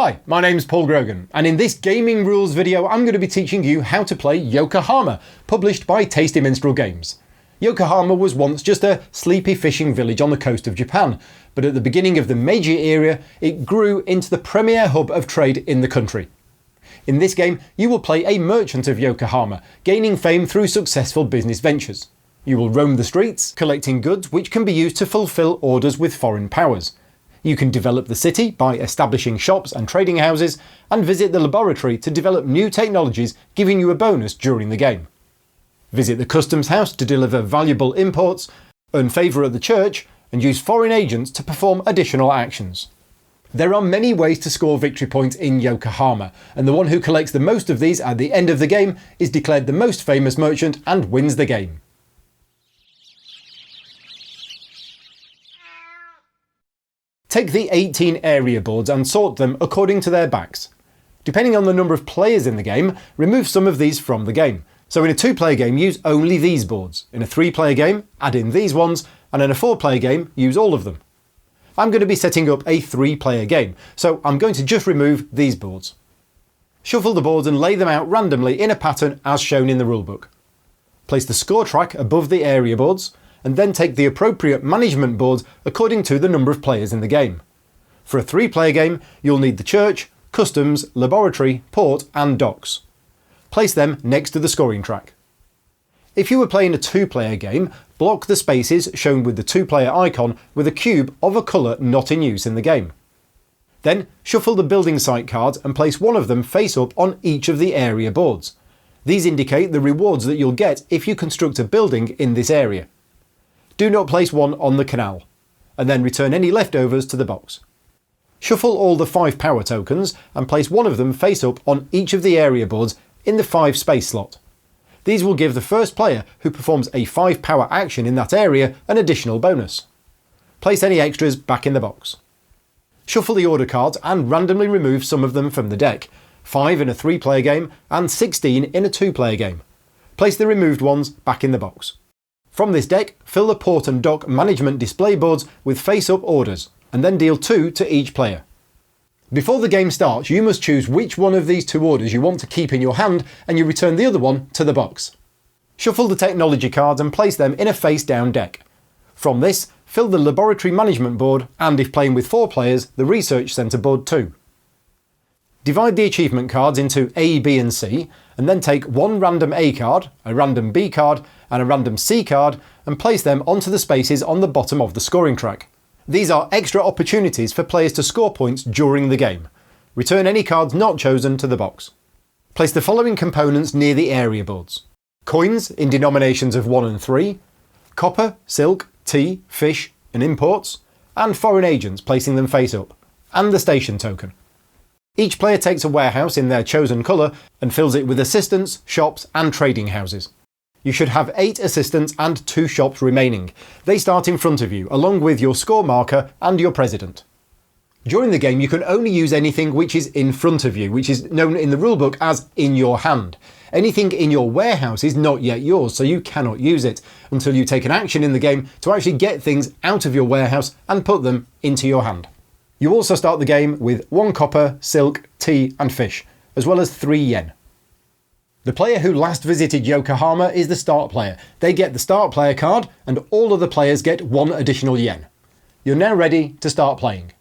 Hi, my name's Paul Grogan, and in this gaming rules video I'm going to be teaching you how to play Yokohama, published by Tasty Minstrel Games. Yokohama was once just a sleepy fishing village on the coast of Japan, but at the beginning of the Meiji era it grew into the premier hub of trade in the country. In this game you will play a merchant of Yokohama, gaining fame through successful business ventures. You will roam the streets, collecting goods which can be used to fulfill orders with foreign powers. You can develop the city by establishing shops and trading houses, and visit the laboratory to develop new technologies, giving you a bonus during the game. Visit the customs house to deliver valuable imports, earn favour at the church, and use foreign agents to perform additional actions. There are many ways to score victory points in Yokohama, and the one who collects the most of these at the end of the game is declared the most famous merchant and wins the game. Take the 18 area boards and sort them according to their backs. Depending on the number of players in the game, remove some of these from the game. So in a 2-player game, use only these boards. In a 3-player game, add in these ones, and in a 4-player game, use all of them. I'm going to be setting up a 3-player game, so I'm going to just remove these boards. Shuffle the boards and lay them out randomly in a pattern as shown in the rulebook. Place the score track above the area boards, and then take the appropriate management boards according to the number of players in the game. For a 3-player game, you'll need the church, customs, laboratory, port and docks. Place them next to the scoring track. If you were playing a 2-player game, block the spaces shown with the 2-player icon with a cube of a colour not in use in the game. Then shuffle the building site cards and place one of them face up on each of the area boards. These indicate the rewards that you'll get if you construct a building in this area. Do not place one on the canal, and then return any leftovers to the box. Shuffle all the 5 power tokens and place one of them face up on each of the area boards in the 5 space slot. These will give the first player who performs a 5 power action in that area an additional bonus. Place any extras back in the box. Shuffle the order cards and randomly remove some of them from the deck, 5 in a 3-player game and 16 in a 2-player game. Place the removed ones back in the box. From this deck, fill the port and dock management display boards with face-up orders, and then deal 2 to each player. Before the game starts, you must choose which one of these 2 orders you want to keep in your hand, and you return the other one to the box. Shuffle the technology cards and place them in a face-down deck. From this, fill the laboratory management board, and if playing with 4 players, the research centre board too. Divide the achievement cards into A, B and C, and then take one random A card, a random B card and a random C card and place them onto the spaces on the bottom of the scoring track. These are extra opportunities for players to score points during the game. Return any cards not chosen to the box. Place the following components near the area boards: coins in denominations of 1 and 3, copper, silk, tea, fish and imports, and foreign agents, placing them face up, and the station token. Each player takes a warehouse in their chosen colour and fills it with assistants, shops and trading houses. You should have 8 assistants and 2 shops remaining. They start in front of you, along with your score marker and your president. During the game you can only use anything which is in front of you, which is known in the rulebook as in your hand. Anything in your warehouse is not yet yours, so you cannot use it until you take an action in the game to actually get things out of your warehouse and put them into your hand. You also start the game with 1 copper, silk, tea and fish, as well as 3 yen. The player who last visited Yokohama is the start player. They get the start player card and all other players get 1 additional yen. You're now ready to start playing.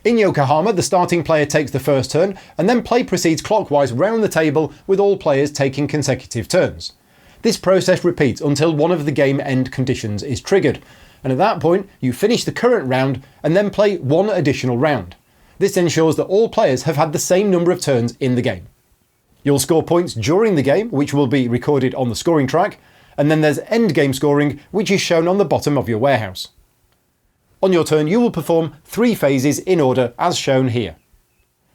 In Yokohama, the starting player takes the first turn and then play proceeds clockwise round the table with all players taking consecutive turns. This process repeats until one of the game end conditions is triggered, and at that point you finish the current round and then play 1 additional round. This ensures that all players have had the same number of turns in the game. You'll score points during the game, which will be recorded on the scoring track, and then there's end game scoring, which is shown on the bottom of your warehouse. On your turn you will perform 3 phases in order as shown here.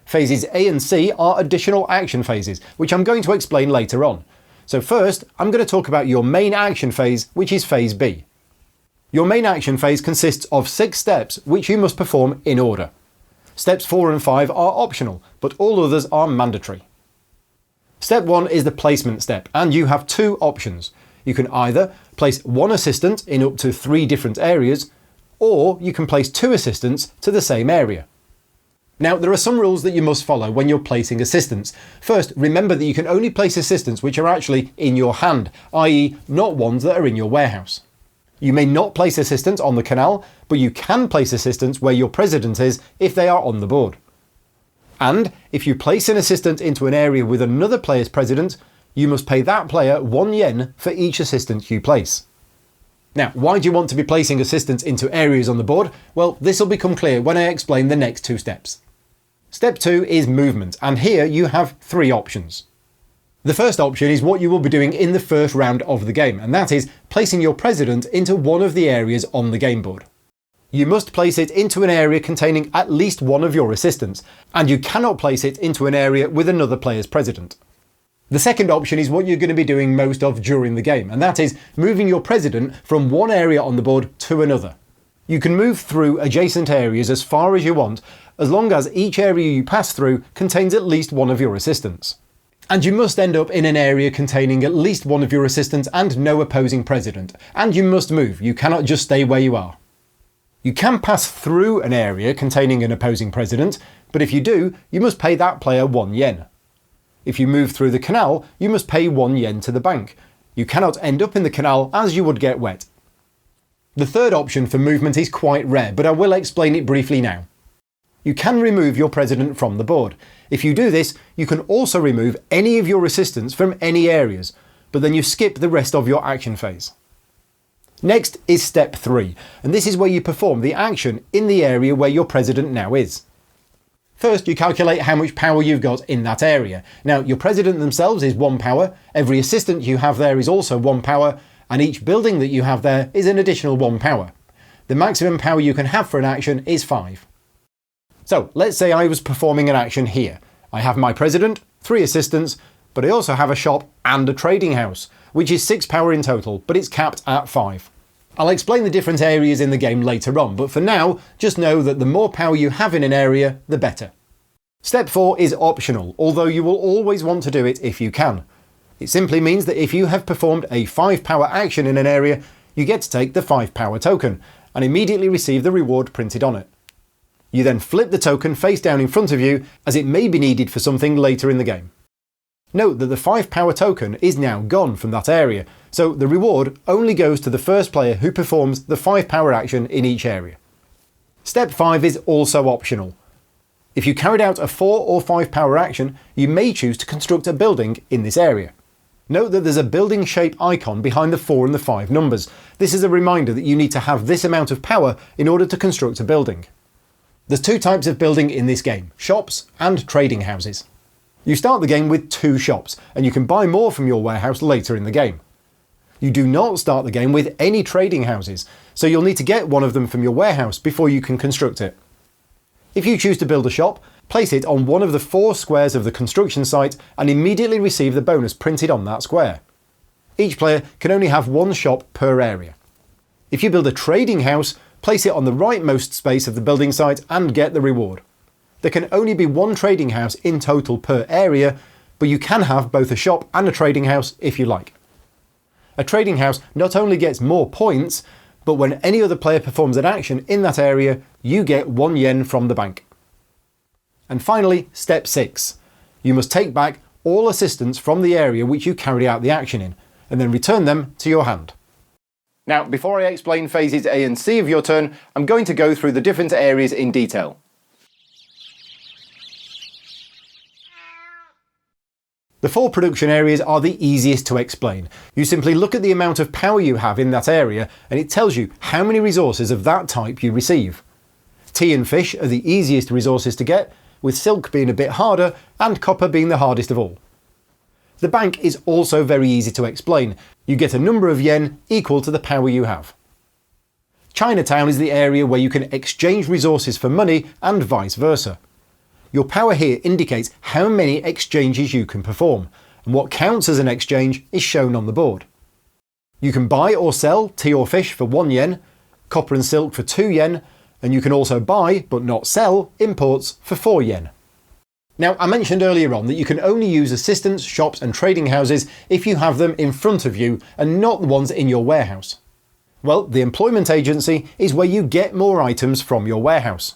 Phases A and C are additional action phases, which I'm going to explain later on. So first, I'm going to talk about your main action phase, which is phase B. Your main action phase consists of 6 steps, which you must perform in order. Steps 4 and 5 are optional, but all others are mandatory. Step 1 is the placement step, and you have 2 options. You can either place 1 assistant in up to 3 different areas, or you can place 2 assistants to the same area. Now, there are some rules that you must follow when you're placing assistants. First, remember that you can only place assistants which are actually in your hand, i.e. not ones that are in your warehouse. You may not place assistants on the canal, but you can place assistants where your president is if they are on the board. And if you place an assistant into an area with another player's president, you must pay that player 1 yen for each assistant you place. Now, why do you want to be placing assistants into areas on the board? Well, this will become clear when I explain the next 2 steps. Step 2 is movement, and here you have 3 options. The first option is what you will be doing in the first round of the game, and that is placing your president into one of the areas on the game board. You must place it into an area containing at least one of your assistants, and you cannot place it into an area with another player's president. The second option is what you're going to be doing most of during the game, and that is moving your president from one area on the board to another. You can move through adjacent areas as far as you want, as long as each area you pass through contains at least one of your assistants. And you must end up in an area containing at least one of your assistants and no opposing president. And you must move, you cannot just stay where you are. You can pass through an area containing an opposing president, but if you do, you must pay that player 1 yen. If you move through the canal, you must pay 1 yen to the bank. You cannot end up in the canal as you would get wet. The third option for movement is quite rare, but I will explain it briefly now. You can remove your president from the board. If you do this, you can also remove any of your assistants from any areas, but then you skip the rest of your action phase. Next is step 3, and this is where you perform the action in the area where your president now is. First, you calculate how much power you've got in that area. Now, your president themselves is 1 power, every assistant you have there is also 1 power, and each building that you have there is an additional 1 power. The maximum power you can have for an action is 5. So, let's say I was performing an action here. I have my president, 3 assistants, but I also have a shop and a trading house, which is 6 power in total, but it's capped at 5. I'll explain the different areas in the game later on, but for now, just know that the more power you have in an area, the better. Step 4 is optional, although you will always want to do it if you can. It simply means that if you have performed a 5 power action in an area, you get to take the 5 power token, and immediately receive the reward printed on it. You then flip the token face down in front of you, as it may be needed for something later in the game. Note that the 5 power token is now gone from that area, so the reward only goes to the first player who performs the 5 power action in each area. Step 5 is also optional. If you carried out a 4 or 5 power action, you may choose to construct a building in this area. Note that there's a building shape icon behind the 4 and the 5 numbers. This is a reminder that you need to have this amount of power in order to construct a building. There's 2 types of building in this game, shops and trading houses. You start the game with 2 shops, and you can buy more from your warehouse later in the game. You do not start the game with any trading houses, so you'll need to get one of them from your warehouse before you can construct it. If you choose to build a shop, place it on one of the 4 squares of the construction site and immediately receive the bonus printed on that square. Each player can only have 1 shop per area. If you build a trading house, place it on the rightmost space of the building site and get the reward. There can only be 1 trading house in total per area, but you can have both a shop and a trading house if you like. A trading house not only gets more points, but when any other player performs an action in that area, you get 1 yen from the bank. And finally, step 6. You must take back all assistants from the area which you carried out the action in, and then return them to your hand. Now, before I explain phases A and C of your turn, I'm going to go through the different areas in detail. The 4 production areas are the easiest to explain. You simply look at the amount of power you have in that area, and it tells you how many resources of that type you receive. Tea and fish are the easiest resources to get, with silk being a bit harder and copper being the hardest of all. The bank is also very easy to explain. You get a number of yen equal to the power you have. Chinatown is the area where you can exchange resources for money and vice versa. Your power here indicates how many exchanges you can perform, and what counts as an exchange is shown on the board. You can buy or sell tea or fish for 1 yen, copper and silk for 2 yen, and you can also buy, but not sell, imports for 4 yen. Now, I mentioned earlier on that you can only use assistants, shops and trading houses if you have them in front of you and not the ones in your warehouse. Well, the employment agency is where you get more items from your warehouse.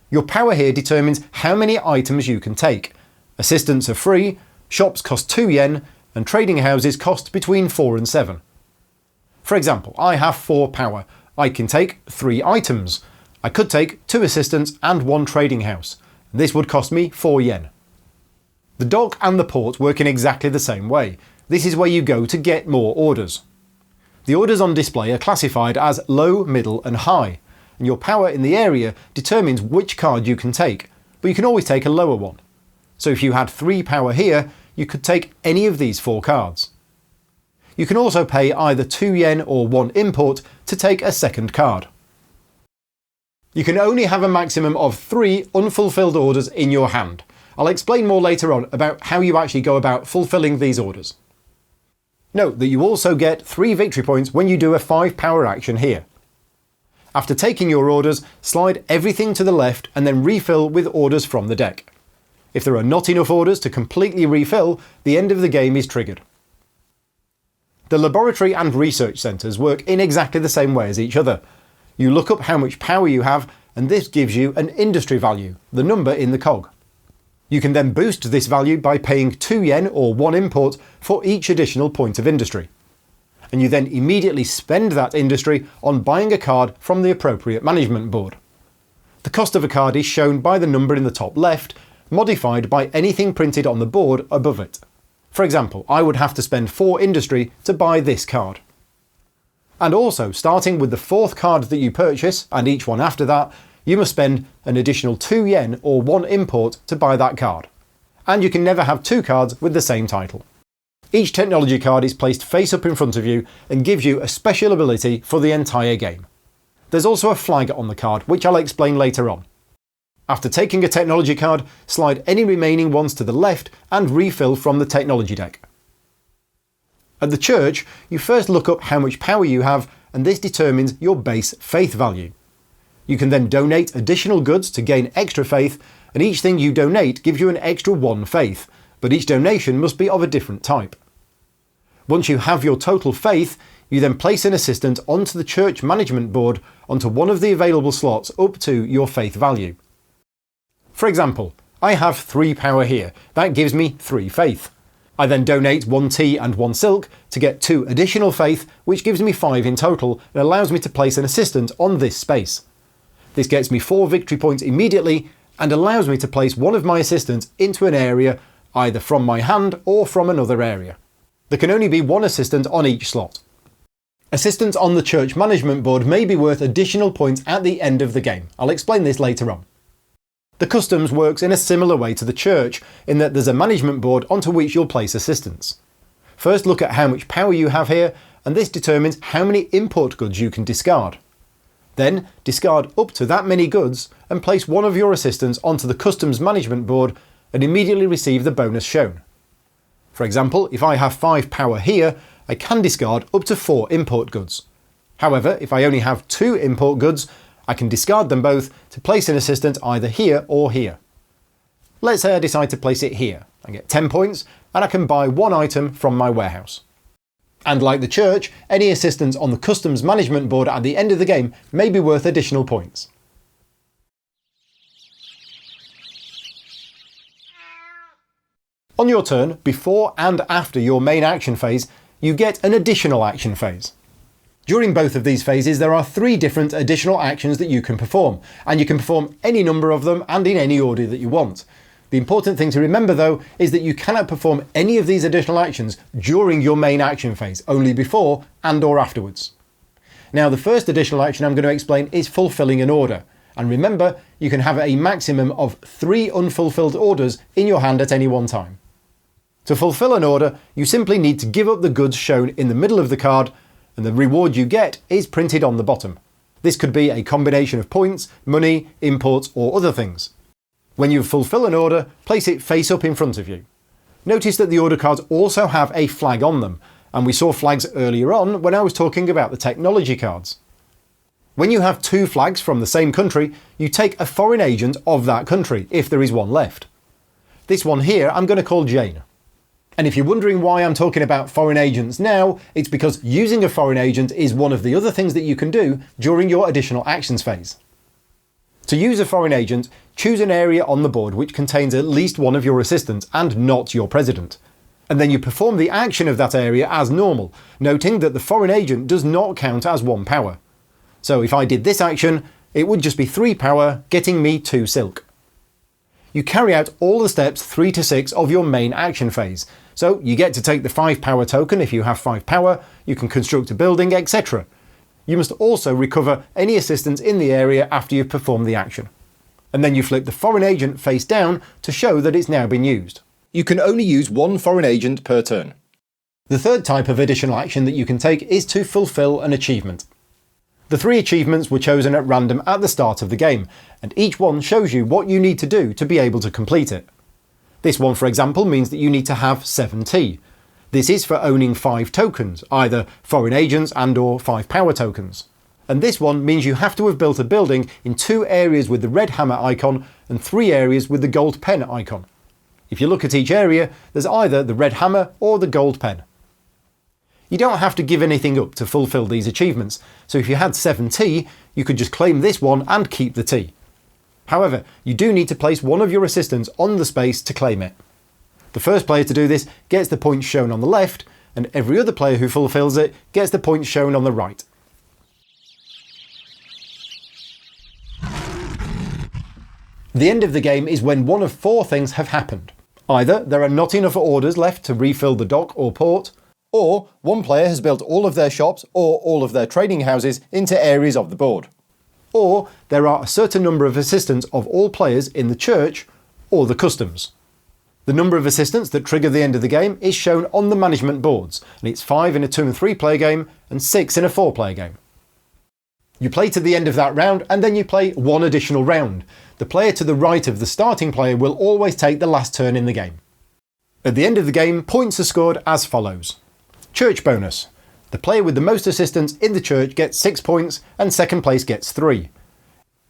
Your power here determines how many items you can take. Assistants are free, shops cost 2 yen, and trading houses cost between 4 and 7. For example, I have 4 power. I can take 3 items. I could take 2 assistants and 1 trading house. This would cost me 4 yen. The dock and the port work in exactly the same way. This is where you go to get more orders. The orders on display are classified as low, middle and high, and your power in the area determines which card you can take, but you can always take a lower one. So if you had 3 power here, you could take any of these 4 cards. You can also pay either 2 yen or 1 import to take a second card. You can only have a maximum of 3 unfulfilled orders in your hand. I'll explain more later on about how you actually go about fulfilling these orders. Note that you also get 3 victory points when you do a 5 power action here. After taking your orders, slide everything to the left and then refill with orders from the deck. If there are not enough orders to completely refill, the end of the game is triggered. The laboratory and research centres work in exactly the same way as each other. You look up how much power you have, and this gives you an industry value, the number in the cog. You can then boost this value by paying 2 yen or 1 import for each additional point of industry. And you then immediately spend that industry on buying a card from the appropriate management board. The cost of a card is shown by the number in the top left, modified by anything printed on the board above it. For example, I would have to spend 4 industry to buy this card. And also, starting with the 4th card that you purchase, and each one after that, you must spend an additional 2 yen or 1 import to buy that card. And you can never have 2 cards with the same title. Each technology card is placed face up in front of you and gives you a special ability for the entire game. There's also a flag on the card, which I'll explain later on. After taking a technology card, slide any remaining ones to the left and refill from the technology deck. At the church, you first look up how much power you have, and this determines your base faith value. You can then donate additional goods to gain extra faith, and each thing you donate gives you an extra 1 faith, but each donation must be of a different type. Once you have your total faith, you then place an assistant onto the church management board onto one of the available slots up to your faith value. For example, I have 3 power here. That gives me 3 faith. I then donate 1 tea and 1 silk to get 2 additional faith, which gives me 5 in total and allows me to place an assistant on this space. This gets me 4 victory points immediately and allows me to place one of my assistants into an area either from my hand or from another area. There can only be 1 assistant on each slot. Assistants on the church management board may be worth additional points at the end of the game. I'll explain this later on. The customs works in a similar way to the church, in that there's a management board onto which you'll place assistants. First look at how much power you have here, and this determines how many import goods you can discard. Then discard up to that many goods and place one of your assistants onto the customs management board and immediately receive the bonus shown. For example, if I have 5 power here, I can discard up to 4 import goods. However, if I only have 2 import goods, I can discard them both to place an assistant either here or here. Let's say I decide to place it here. I get 10 points and I can buy 1 item from my warehouse. And like the church, any assistants on the customs management board at the end of the game may be worth additional points. On your turn, before and after your main action phase, you get an additional action phase. During both of these phases, there are 3 different additional actions that you can perform, and you can perform any number of them and in any order that you want. The important thing to remember though is that you cannot perform any of these additional actions during your main action phase, only before and or afterwards. Now the first additional action I'm going to explain is fulfilling an order, and remember you can have a maximum of 3 unfulfilled orders in your hand at any one time. To fulfill an order, you simply need to give up the goods shown in the middle of the card, and the reward you get is printed on the bottom. This could be a combination of points, money, imports or other things. When you fulfill an order, place it face up in front of you. Notice that the order cards also have a flag on them, and we saw flags earlier on when I was talking about the technology cards. When you have 2 flags from the same country, you take a foreign agent of that country, if there is one left. This one here I'm going to call Jane. And if you're wondering why I'm talking about foreign agents now, it's because using a foreign agent is one of the other things that you can do during your additional actions phase. To use a foreign agent, choose an area on the board which contains at least one of your assistants and not your president. And then you perform the action of that area as normal, noting that the foreign agent does not count as 1 power. So if I did this action, it would just be 3 power, getting me 2 silk. You carry out all the steps 3 to 6 of your main action phase. So you get to take the 5 power token if you have 5 power, you can construct a building, etc. You must also recover any assistance in the area after you've performed the action. And then you flip the foreign agent face down to show that it's now been used. You can only use 1 foreign agent per turn. The third type of additional action that you can take is to fulfill an achievement. The 3 achievements were chosen at random at the start of the game, and each one shows you what you need to do to be able to complete it. This one, for example, means that you need to have 7 tea. This is for owning 5 tokens, either foreign agents and/or 5 power tokens. And this one means you have to have built a building in 2 areas with the red hammer icon and 3 areas with the gold pen icon. If you look at each area, there's either the red hammer or the gold pen. You don't have to give anything up to fulfill these achievements, so if you had 7 tea, you could just claim this one and keep the tea. However, you do need to place one of your assistants on the space to claim it. The first player to do this gets the points shown on the left, and every other player who fulfills it gets the points shown on the right. The end of the game is when one of 4 things have happened. Either there are not enough orders left to refill the dock or port, or one player has built all of their shops or all of their trading houses into areas of the board. Or there are a certain number of assistants of all players in the church or the customs. The number of assistants that trigger the end of the game is shown on the management boards, and it's 5 in a 2 and 3 player game and 6 in a 4 player game. You play to the end of that round and then you play 1 additional round. The player to the right of the starting player will always take the last turn in the game. At the end of the game, points are scored as follows. Church bonus. The player with the most assistants in the church gets 6 points and second place gets 3.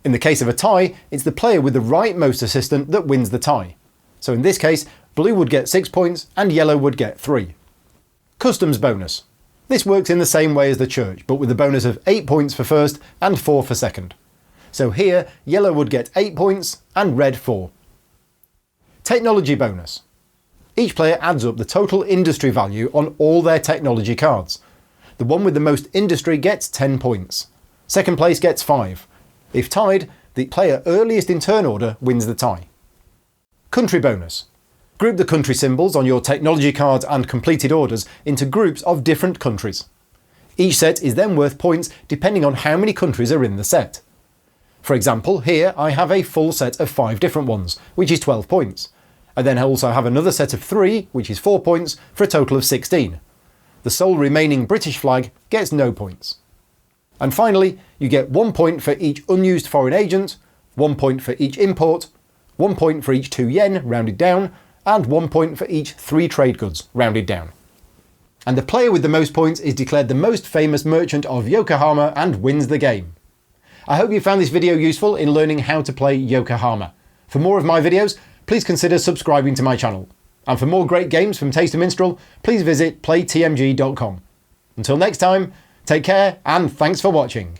In the case of a tie, it's the player with the rightmost assistant that wins the tie. So in this case, blue would get 6 points and yellow would get 3. Customs bonus. This works in the same way as the church, but with a bonus of 8 points for first and 4 for second. So here, yellow would get 8 points and red 4. Technology bonus. Each player adds up the total industry value on all their technology cards. The one with the most industry gets 10 points. Second place gets 5. If tied, the player earliest in turn order wins the tie. Country bonus. Group the country symbols on your technology cards and completed orders into groups of different countries. Each set is then worth points depending on how many countries are in the set. For example, here I have a full set of 5 different ones, which is 12 points. I then also have another set of 3, which is 4 points, for a total of 16. The sole remaining British flag gets no points. And finally, you get 1 point for each unused foreign agent, 1 point for each import, 1 point for each 2 yen, rounded down, and 1 point for each 3 trade goods, rounded down. And the player with the most points is declared the most famous merchant of Yokohama and wins the game. I hope you found this video useful in learning how to play Yokohama. For more of my videos, please consider subscribing to my channel. And for more great games from Taste of Minstrel, please visit playtmg.com. Until next time, take care and thanks for watching.